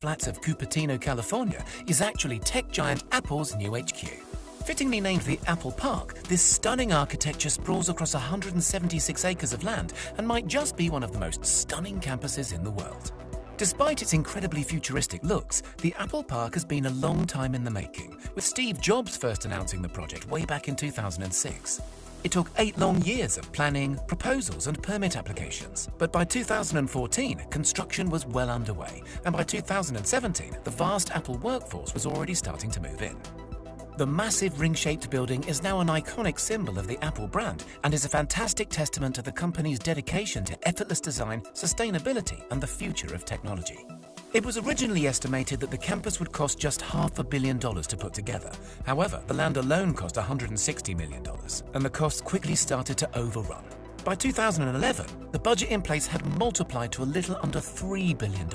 flats of Cupertino, California, is actually tech giant Apple's new HQ. Fittingly named the Apple Park, this stunning architecture sprawls across 176 acres of land and might just be one of the most stunning campuses in the world. Despite its incredibly futuristic looks, the Apple Park has been a long time in the making, with Steve Jobs first announcing the project way back in 2006. It took 8 long years of planning, proposals and permit applications, but by 2014, construction was well underway, and by 2017, the vast Apple workforce was already starting to move in. The massive ring-shaped building is now an iconic symbol of the Apple brand and is a fantastic testament to the company's dedication to effortless design, sustainability, and the future of technology. It was originally estimated that the campus would cost just $500 million to put together. However, the land alone cost $160 million, and the costs quickly started to overrun. By 2011, the budget in place had multiplied to a little under $3 billion,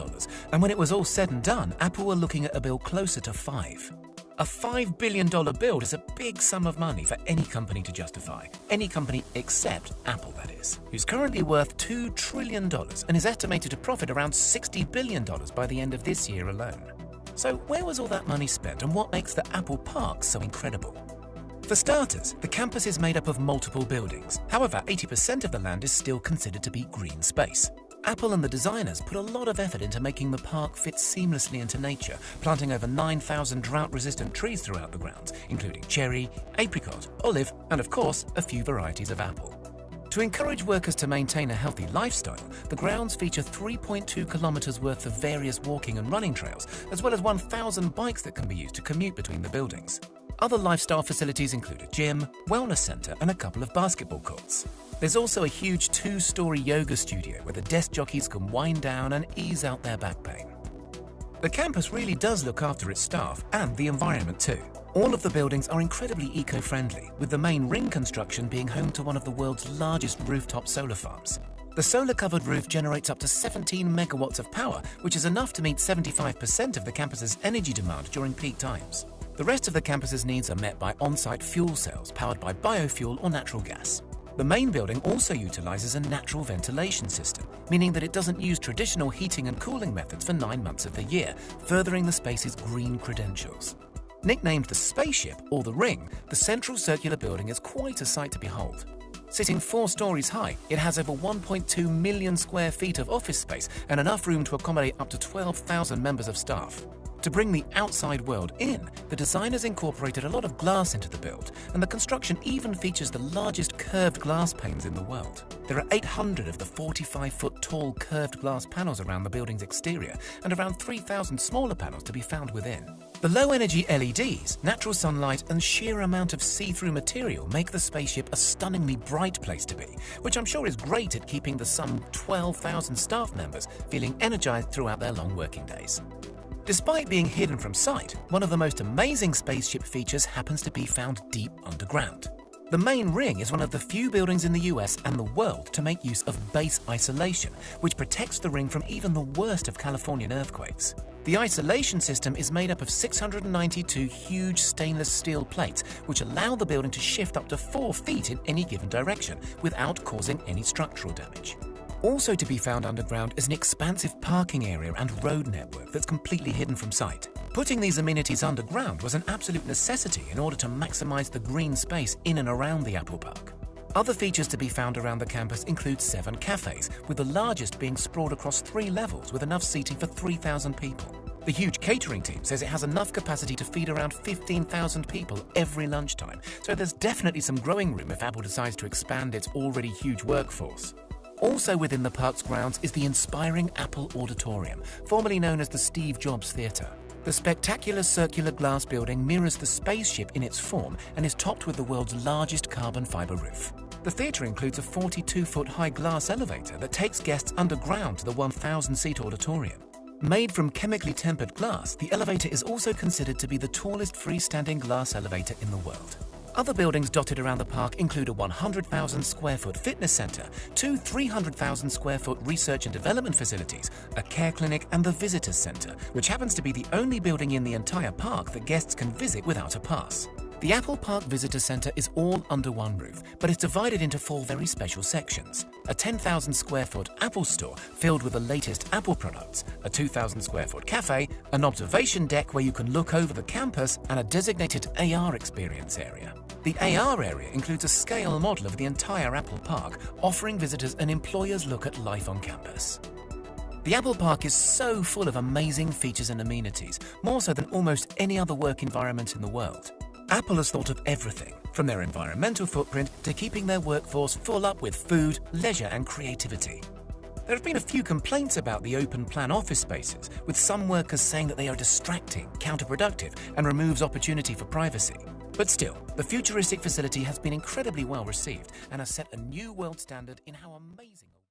and when it was all said and done, Apple were looking at a bill closer to $5 billion. A $5 billion build is a big sum of money for any company to justify. Any company except Apple, that is, who's currently worth $2 trillion and is estimated to profit around $60 billion by the end of this year alone. So where was all that money spent, and what makes the Apple Park so incredible? For starters, the campus is made up of multiple buildings. However, 80% of the land is still considered to be green space. Apple and the designers put a lot of effort into making the park fit seamlessly into nature, planting over 9,000 drought-resistant trees throughout the grounds, including cherry, apricot, olive, and of course, a few varieties of apple. To encourage workers to maintain a healthy lifestyle, the grounds feature 3.2 kilometers worth of various walking and running trails, as well as 1,000 bikes that can be used to commute between the buildings. Other lifestyle facilities include a gym, wellness center, and a couple of basketball courts. There's also a huge 2-story yoga studio where the desk jockeys can wind down and ease out their back pain. The campus really does look after its staff and the environment too. All of the buildings are incredibly eco-friendly, with the main ring construction being home to one of the world's largest rooftop solar farms. The solar-covered roof generates up to 17 megawatts of power, which is enough to meet 75% of the campus's energy demand during peak times. The rest of the campus's needs are met by on-site fuel cells powered by biofuel or natural gas. The main building also utilizes a natural ventilation system, meaning that it doesn't use traditional heating and cooling methods for 9 months of the year, furthering the space's green credentials. Nicknamed the Spaceship, or the Ring, the central circular building is quite a sight to behold. Sitting 4 stories high, it has over 1.2 million square feet of office space and enough room to accommodate up to 12,000 members of staff. To bring the outside world in, the designers incorporated a lot of glass into the build, and the construction even features the largest curved glass panes in the world. There are 800 of the 45-foot tall curved glass panels around the building's exterior, and around 3,000 smaller panels to be found within. The low-energy LEDs, natural sunlight, and sheer amount of see-through material make the spaceship a stunningly bright place to be, which I'm sure is great at keeping the some 12,000 staff members feeling energized throughout their long working days. Despite being hidden from sight, one of the most amazing spaceship features happens to be found deep underground. The main ring is one of the few buildings in the US and the world to make use of base isolation, which protects the ring from even the worst of Californian earthquakes. The isolation system is made up of 692 huge stainless steel plates, which allow the building to shift up to 4 feet in any given direction without causing any structural damage. Also to be found underground is an expansive parking area and road network that's completely hidden from sight. Putting these amenities underground was an absolute necessity in order to maximize the green space in and around the Apple Park. Other features to be found around the campus include 7 cafes, with the largest being sprawled across 3 levels with enough seating for 3,000 people. The huge catering team says it has enough capacity to feed around 15,000 people every lunchtime, so there's definitely some growing room if Apple decides to expand its already huge workforce. Also within the park's grounds is the inspiring Apple Auditorium, formerly known as the Steve Jobs Theatre. The spectacular circular glass building mirrors the spaceship in its form and is topped with the world's largest carbon fiber roof. The theatre includes a 42-foot high glass elevator that takes guests underground to the 1,000-seat auditorium. Made from chemically tempered glass, the elevator is also considered to be the tallest freestanding glass elevator in the world. Other buildings dotted around the park include a 100,000 square foot fitness center, 2 300,000 square foot research and development facilities, a care clinic, and the visitors center, which happens to be the only building in the entire park that guests can visit without a pass. The Apple Park Visitor Centre is all under one roof, but it's divided into 4 very special sections. A 10,000 square foot Apple store filled with the latest Apple products, a 2,000 square foot cafe, an observation deck where you can look over the campus, and a designated AR experience area. The AR area includes a scale model of the entire Apple Park, offering visitors an employer's look at life on campus. The Apple Park is so full of amazing features and amenities, more so than almost any other work environment in the world. Apple has thought of everything, from their environmental footprint to keeping their workforce full up with food, leisure and creativity. There have been a few complaints about the open-plan office spaces, with some workers saying that they are distracting, counterproductive and removes opportunity for privacy. But still, the futuristic facility has been incredibly well received and has set a new world standard in how amazing